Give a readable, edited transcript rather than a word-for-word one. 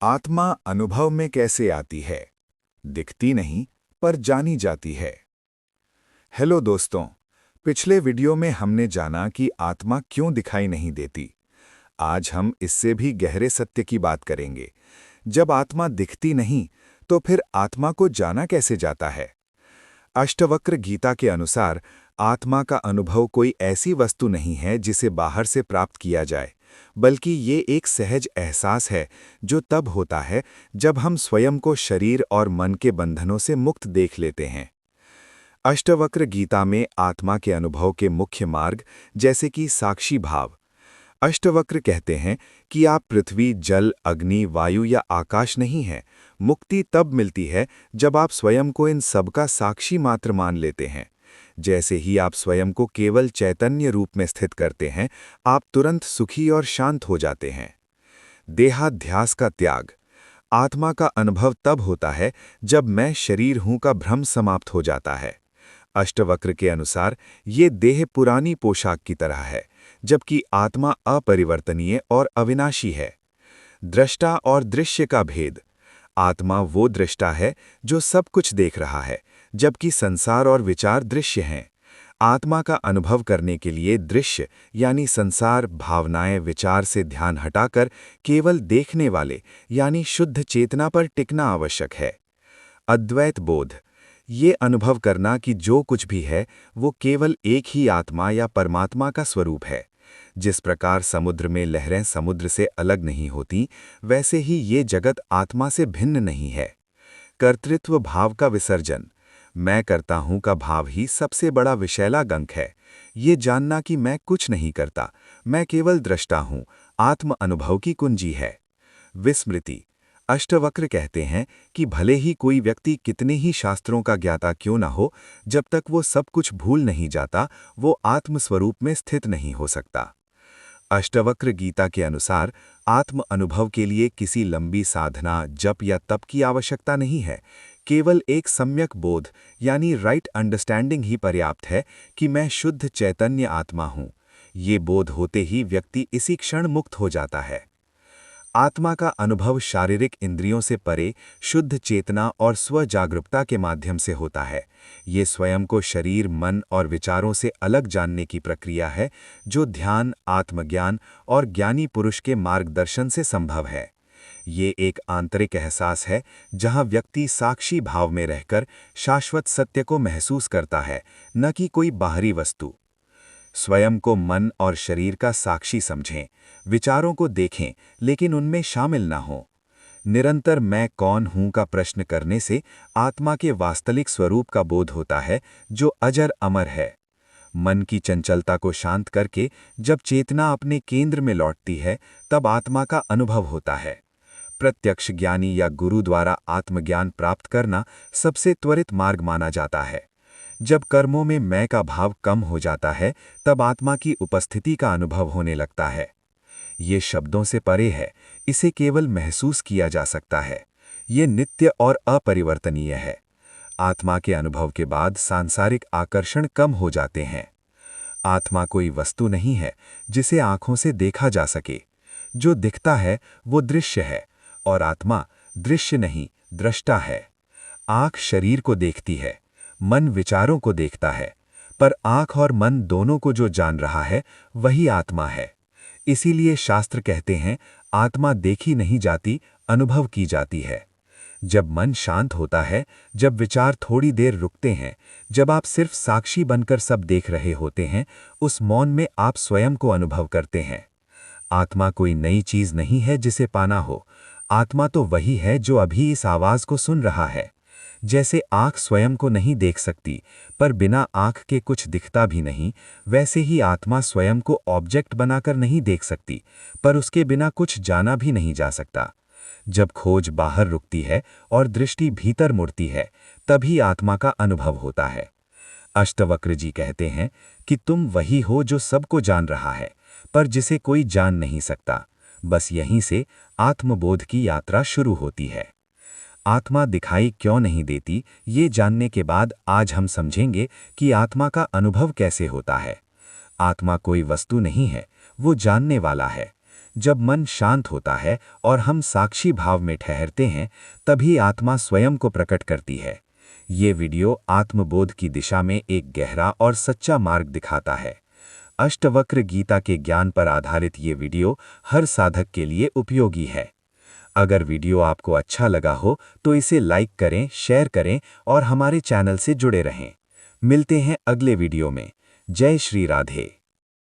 आत्मा अनुभव में कैसे आती है? दिखती नहीं, पर जानी जाती है। हेलो दोस्तों, पिछले वीडियो में हमने जाना कि आत्मा क्यों दिखाई नहीं देती। आज हम इससे भी गहरे सत्य की बात करेंगे। जब आत्मा दिखती नहीं, तो फिर आत्मा को जाना कैसे जाता है? अष्टवक्र गीता के अनुसार आत्मा का अनुभव कोई ऐसी वस्तु नहीं है जिसे बाहर से प्राप्त किया जाए, बल्कि ये एक सहज एहसास है जो तब होता है जब हम स्वयं को शरीर और मन के बंधनों से मुक्त देख लेते हैं। अष्टवक्र गीता में आत्मा के अनुभव के मुख्य मार्ग, जैसे कि साक्षी भाव। अष्टवक्र कहते हैं कि आप पृथ्वी, जल, अग्नि, वायु या आकाश नहीं हैं। मुक्ति तब मिलती है जब आप स्वयं को इन सब का साक्षी मात्र मान लेते हैं। जैसे ही आप स्वयं को केवल चैतन्य रूप में स्थित करते हैं, आप तुरंत सुखी और शांत हो जाते हैं। देहाध्यास का त्याग। आत्मा का अनुभव तब होता है जब मैं शरीर हूं का भ्रम समाप्त हो जाता है। अष्टवक्र के अनुसार ये देह पुरानी पोशाक की तरह है, जबकि आत्मा अपरिवर्तनीय और अविनाशी है। दृष्टा और दृश्य का भेद। आत्मा वो दृष्टा है जो सब कुछ देख रहा है, जबकि संसार और विचार दृश्य हैं। आत्मा का अनुभव करने के लिए दृश्य यानी संसार, भावनाएं, विचार से ध्यान हटाकर केवल देखने वाले यानी शुद्ध चेतना पर टिकना आवश्यक है। अद्वैत बोध। ये अनुभव करना कि जो कुछ भी है वो केवल एक ही आत्मा या परमात्मा का स्वरूप है। जिस प्रकार समुद्र में लहरें समुद्र से अलग नहीं होती, वैसे ही ये जगत आत्मा से भिन्न नहीं है। कर्तृत्व भाव का विसर्जन। मैं करता हूं का भाव ही सबसे बड़ा विषैला गंख है। ये जानना कि मैं कुछ नहीं करता, मैं केवल दृष्टा हूं, आत्म अनुभव की कुंजी है। विस्मृति। अष्टवक्र कहते हैं कि भले ही कोई व्यक्ति कितने ही शास्त्रों का ज्ञाता क्यों न हो, जब तक वो सब कुछ भूल नहीं जाता, वो आत्मस्वरूप में स्थित नहीं हो सकता। अष्टवक्र गीता के अनुसार आत्म अनुभव के लिए किसी लंबी साधना, जप या तप की आवश्यकता नहीं है। केवल एक सम्यक बोध यानी राइट अंडरस्टैंडिंग ही पर्याप्त है कि मैं शुद्ध चैतन्य आत्मा हूं। ये बोध होते ही व्यक्ति इसी क्षण मुक्त हो जाता है। आत्मा का अनुभव शारीरिक इंद्रियों से परे शुद्ध चेतना और स्वजागरूकता के माध्यम से होता है। ये स्वयं को शरीर, मन और विचारों से अलग जानने की प्रक्रिया है, जो ध्यान, आत्मज्ञान और ज्ञानी पुरुष के मार्गदर्शन से संभव है। ये एक आंतरिक एहसास है जहां व्यक्ति साक्षी भाव में रहकर शाश्वत सत्य को महसूस करता है, न कि कोई बाहरी वस्तु। स्वयं को मन और शरीर का साक्षी समझें, विचारों को देखें लेकिन उनमें शामिल ना हों। निरंतर मैं कौन हूं का प्रश्न करने से आत्मा के वास्तविक स्वरूप का बोध होता है, जो अजर अमर है। मन की चंचलता को शांत करके जब चेतना अपने केंद्र में लौटती है, तब आत्मा का अनुभव होता है। प्रत्यक्ष ज्ञानी या गुरु द्वारा आत्मज्ञान प्राप्त करना सबसे त्वरित मार्ग माना जाता है। जब कर्मों में मैं का भाव कम हो जाता है, तब आत्मा की उपस्थिति का अनुभव होने लगता है। ये शब्दों से परे है, इसे केवल महसूस किया जा सकता है। ये नित्य और अपरिवर्तनीय है। आत्मा के अनुभव के बाद सांसारिक आकर्षण कम हो जाते हैं। आत्मा कोई वस्तु नहीं है जिसे आंखों से देखा जा सके। जो दिखता है वो दृश्य है, और आत्मा दृश्य नहीं, दृष्टा है। आंख शरीर को देखती है, मन विचारों को देखता है, पर आंख और मन दोनों को जो जान रहा है वही आत्मा है। इसीलिए शास्त्र कहते हैं, आत्मा देखी नहीं जाती, अनुभव की जाती है। जब मन शांत होता है, जब विचार थोड़ी देर रुकते हैं, जब आप सिर्फ साक्षी बनकर सब देख रहे होते हैं, उस मौन में आप स्वयं को अनुभव करते हैं। आत्मा कोई नई चीज नहीं है जिसे पाना हो। आत्मा तो वही है जो अभी इस आवाज को सुन रहा है। जैसे आंख स्वयं को नहीं देख सकती, पर बिना आंख के कुछ दिखता भी नहीं, वैसे ही आत्मा स्वयं को ऑब्जेक्ट बनाकर नहीं देख सकती, पर उसके बिना कुछ जाना भी नहीं जा सकता। जब खोज बाहर रुकती है और दृष्टि भीतर मुड़ती है, तभी आत्मा का अनुभव होता है। अष्टवक्र जी कहते हैं कि तुम वही हो जो सबको जान रहा है, पर जिसे कोई जान नहीं सकता। बस यहीं से आत्मबोध की यात्रा शुरू होती है। आत्मा दिखाई क्यों नहीं देती, ये जानने के बाद आज हम समझेंगे कि आत्मा का अनुभव कैसे होता है। आत्मा कोई वस्तु नहीं है, वो जानने वाला है। जब मन शांत होता है और हम साक्षी भाव में ठहरते हैं, तभी आत्मा स्वयं को प्रकट करती है। ये वीडियो आत्मबोध की दिशा में एक गहरा और सच्चा मार्ग दिखाता है। अष्टवक्र गीता के ज्ञान पर आधारित ये वीडियो हर साधक के लिए उपयोगी है। अगर वीडियो आपको अच्छा लगा हो तो इसे लाइक करें, शेयर करें और हमारे चैनल से जुड़े रहें। मिलते हैं अगले वीडियो में। जय श्री राधे।